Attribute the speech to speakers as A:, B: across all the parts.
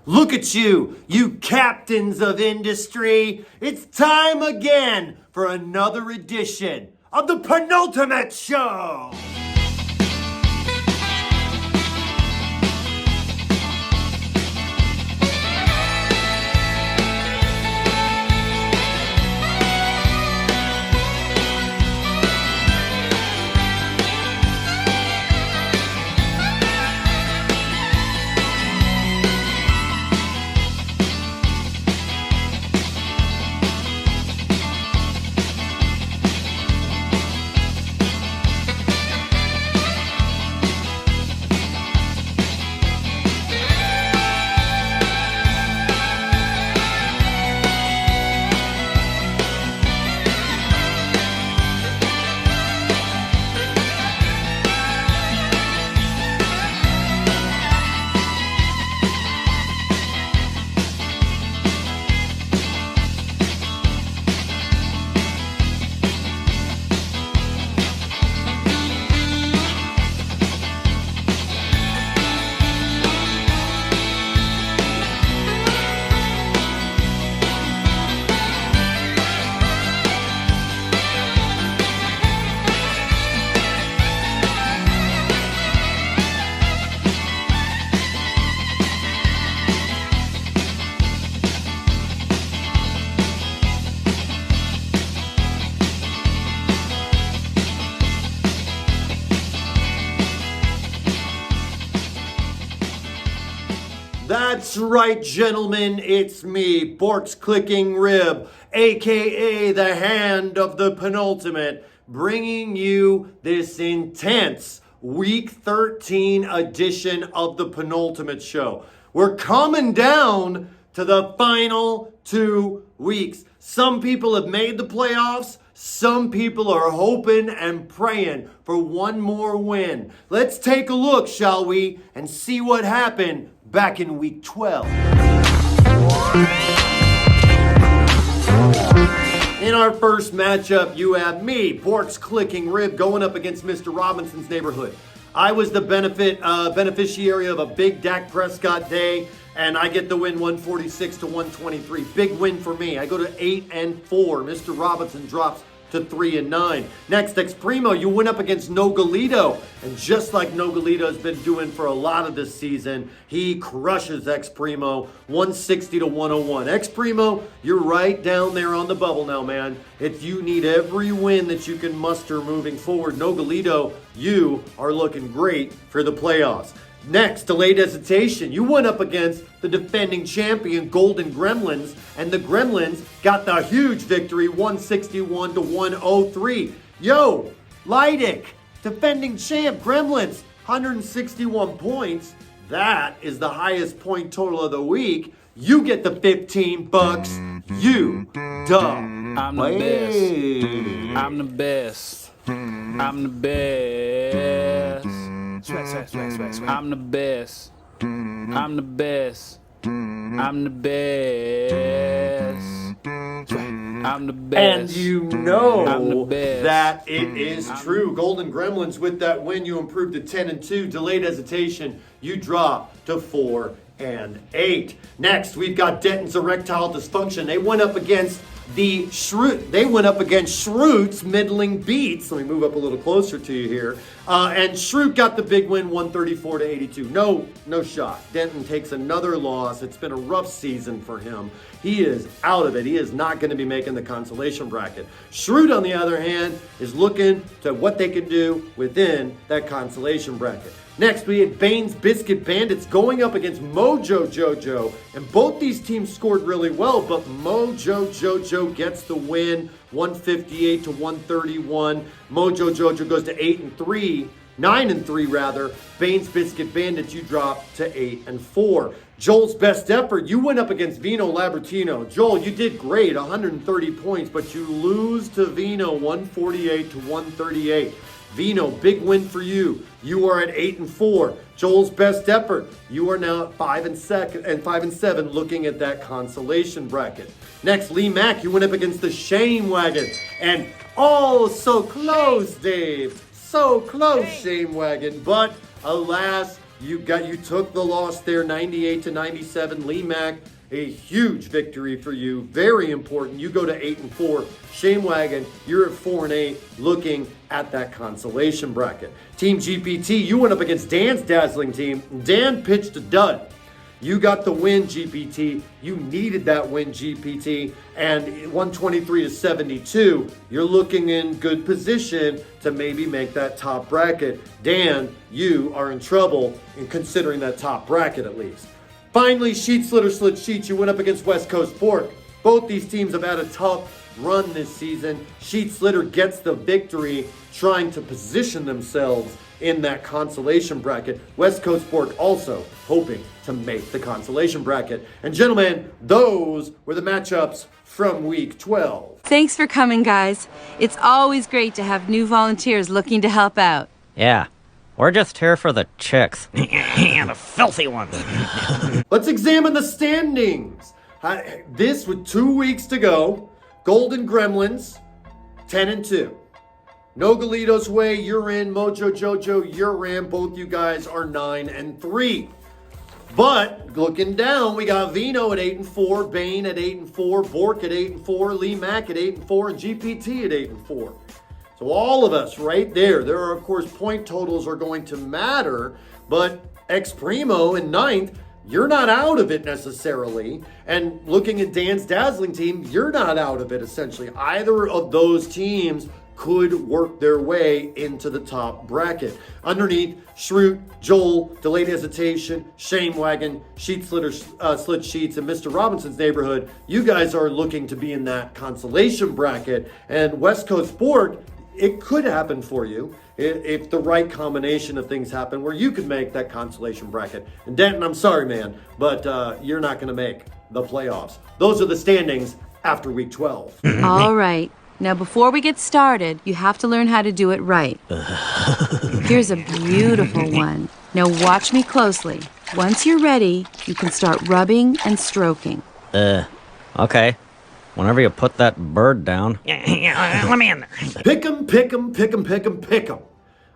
A: Look at you, you captains of industry. It's time again for another edition of the Penultimate Show. That's right, gentlemen, it's me, Bork's Clicking Rib, aka the Hand of the Penultimate, bringing you this intense Week 13 edition of the Penultimate Show. We're coming down to the final 2 weeks. Some people have made the playoffs. Some people are hoping and praying for one more win. Let's take a look, shall we, and see what happened back in Week 12. In our first matchup, you have me, Bork's Clicking Rib, going up against Mr. Robinson's Neighborhood. I was the beneficiary of a big Dak Prescott day, and I get the win 146 to 123. Big win for me. I go to 8-4. Mr. Robinson drops to 3-9. Next, Ex Primo, you went up against Nogalito. And just like Nogalito's been doing for a lot of this season, he crushes Ex Primo 160 to 101. Ex Primo, you're right down there on the bubble now, man. You need every win that you can muster moving forward. Nogalito, you are looking great for the playoffs. Next, Delayed Hesitation. You went up against the defending champion, Golden Gremlins, and the Gremlins got the huge victory, 161 to 103. Yo, Leidick, defending champ, Gremlins, 161 points. That is the highest point total of the week. You get the $15. You dumb.
B: I'm the best. I'm the best. I'm the best. Swag. I'm the best. I'm the best. I'm the best. I'm the best.
A: And you know
B: I'm the best.
A: that it is true. Golden Gremlins, with that win, you improved to 10-2. Delayed Hesitation, you drop to 4-8. Next, we've got Denton's Erectile Dysfunction. They went up against Shroot's Middling Beats. Let me move up a little closer to you here. And Shroot got the big win, 134 to 82. No shock. Denton takes another loss. It's been a rough season for him. He is out of it. He is not going to be making the consolation bracket. Shroot, on the other hand, is looking to what they can do within that consolation bracket. Next, we had Bane's Biscuit Bandits going up against Mojo Jojo. And both these teams scored really well, but Mojo Jojo gets the win, 158 to 131. Mojo Jojo goes to 8-3. 9-3 rather. Bane's Biscuit Bandits, you drop to 8-4. Joel's Best Effort, you went up against Vino Labertino. Joel, you did great, 130 points, but you lose to Vino, 148 to 138. Vino, big win for you. You are at 8-4. Joel's Best Effort, you are now at 5-7, looking at that consolation bracket. Next, Lee Mack, you went up against the Shame Wagon, and oh, so close, Dave. So close, Shame Wagon, but alas, you took the loss there, 98-97. Lee Mack, a huge victory for you, very important. You go to 8-4. Shame Wagon, you're at 4-8, looking at that consolation bracket. Team GPT, you went up against Dan's dazzling team. Dan pitched a dud. You got the win, GPT. You needed that win, GPT. And 123-72, you're looking in good position to maybe make that top bracket. Dan, you are in trouble in considering that top bracket at least. Finally, Sheet Slitter Slit Sheets, you went up against West Coast Pork. Both these teams have had a tough run this season. Sheet Slitter gets the victory, trying to position themselves in that consolation bracket. West Coast Pork also hoping to make the consolation bracket. And gentlemen, those were the matchups from week 12.
C: Thanks for coming, guys. It's always great to have new volunteers looking to help out.
D: Yeah, we're just here for the chicks. And the filthy ones.
A: Let's examine the standings. This with 2 weeks to go. Golden Gremlins, 10-2. No Galitos Way, you're in. Mojo Jojo, you're in. Both you guys are 9-3. But looking down, we got Vino at 8-4, Bane at 8-4, Bork at 8-4, Lee Mack at 8-4, and GPT at 8-4. So all of us right there. There are, of course, point totals are going to matter, but Ex Primo in 9th, you're not out of it necessarily. And looking at Dan's dazzling team, you're not out of it essentially. Either of those teams could work their way into the top bracket. Underneath, Shroot, Joel, Delayed Hesitation, Shame Wagon, Sheet Slitter, Slit Sheets, and Mr. Robinson's Neighborhood, you guys are looking to be in that consolation bracket. And West Coast Sport, it could happen for you if the right combination of things happen where you could make that consolation bracket. And Denton, I'm sorry, man, but you're not going to make the playoffs. Those are the standings after week 12.
C: All right. Now, before we get started, you have to learn how to do it right. Here's a beautiful one. Now watch me closely. Once you're ready, you can start rubbing and stroking.
D: Okay. Whenever you put that bird down. Let me in there.
A: Pick 'em, pick 'em, pick 'em, pick 'em, pick 'em.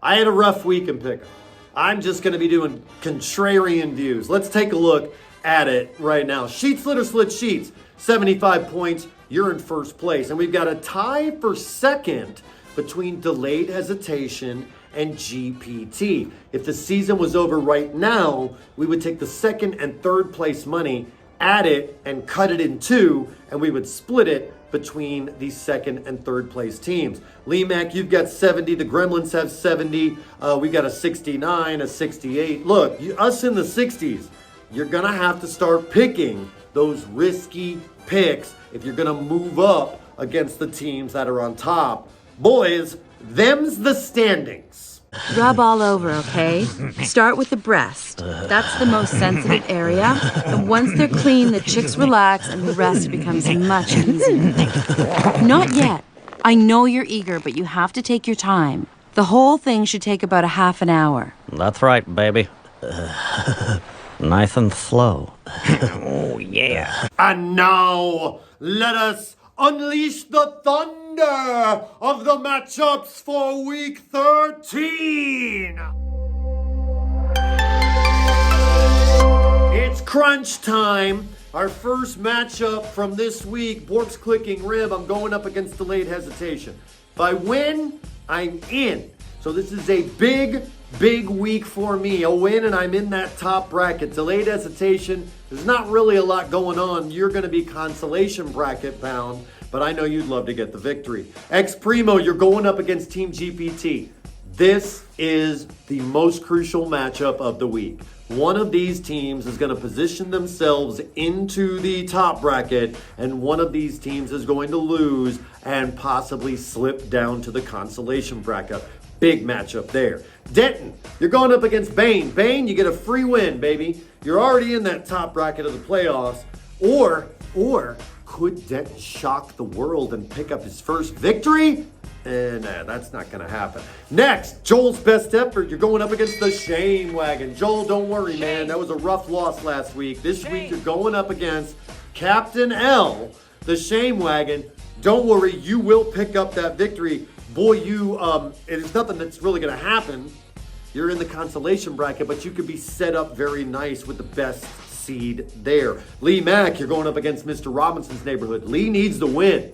A: I had a rough week in pick 'em. I'm just going to be doing contrarian views. Let's take a look at it right now. Sheet Slitter Slit Sheets, 75 points. You're in first place. And we've got a tie for second between Delayed Hesitation and GPT. If the season was over right now, we would take the second and third place money, add it, and cut it in two, and we would split it between the second and third place teams. Lee Mack, you've got 70. The Gremlins have 70. We got a 69, a 68. Look, us in the 60s, you're going to have to start picking those risky picks if you're going to move up against the teams that are on top. Boys, them's the standings.
C: Rub all over, okay? Start with the breast. That's the most sensitive area. And once they're clean, the chicks relax and the rest becomes much easier. Not yet. I know you're eager, but you have to take your time. The whole thing should take about a half an hour.
D: That's right, baby. Nice and slow. Oh, yeah.
A: And now, let us unleash the thunder of the matchups for week 13. It's crunch time. Our first matchup from this week, Bork's Clicking Rib. I'm going up against Delayed Hesitation. If I win, I'm in. So this is a big week for me. A win and I'm in that top bracket. Delayed Hesitation, there's not really a lot going on. You're going to be consolation bracket bound, but I know you'd love to get the victory. Ex Primo, you're going up against Team GPT. This is the most crucial matchup of the week. One of these teams is going to position themselves into the top bracket, and one of these teams is going to lose and possibly slip down to the consolation bracket. Big matchup there. Denton, you're going up against Bane. Bane, you get a free win, baby. You're already in that top bracket of the playoffs. Or could Denton shock the world and pick up his first victory? Nah, that's not going to happen. Next, Joel's best effort. You're going up against the Shame Wagon. Joel, don't worry, man. That was a rough loss last week. This week, you're going up against Captain L, the Shame Wagon. Don't worry, you will pick up that victory. Boy, it is nothing that's really going to happen. you're in the consolation bracket, but you could be set up very nice with the best seed there. Lee Mack, you're going up against Mr. Robinson's neighborhood. Lee needs to win.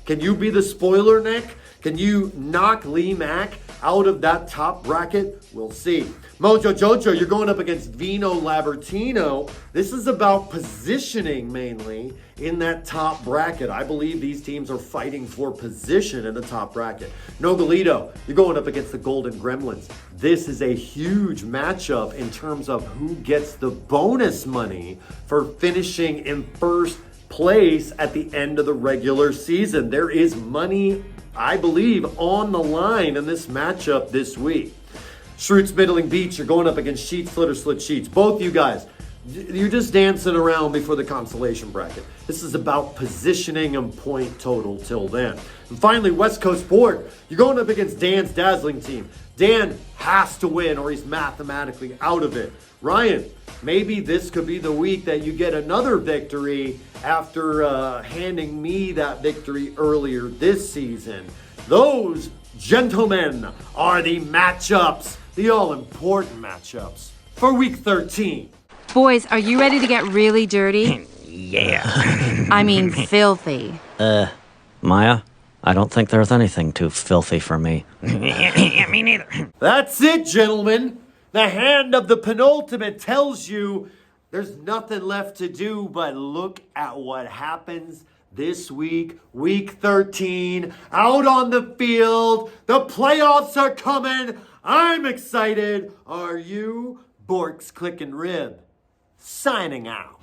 A: Can you be the spoiler, Nick? Can you knock Lee Mack out of that top bracket? We'll see. Mojo Jojo, you're going up against Vino Labertino. This is about positioning mainly in that top bracket. I believe these teams are fighting for position in the top bracket. Nogalito, you're going up against the Golden Gremlins. This is a huge matchup in terms of who gets the bonus money for finishing in first place at the end of the regular season. There is money, I believe, on the line in this matchup this week. Schrutes Middling Beach, you're going up against Sheets, Flitter, Slit Sheets. Both you guys, you're just dancing around before the consolation bracket. This is about positioning and point total till then. And finally, West Coast Port, you're going up against Dan's dazzling team. Dan has to win or he's mathematically out of it. Ryan, maybe this could be the week that you get another victory after handing me that victory earlier this season. Those, gentlemen, are the matchups, the all-important matchups for Week 13.
C: Boys, are you ready to get really dirty?
D: Yeah.
C: I mean, filthy.
D: Maya, I don't think there's anything too filthy for me. Me neither.
A: That's it, gentlemen. The hand of the penultimate tells you there's nothing left to do but look at what happens this week, Week 13, out on the field. The playoffs are coming. I'm excited. Are you? Bork's Click and Rib, signing out.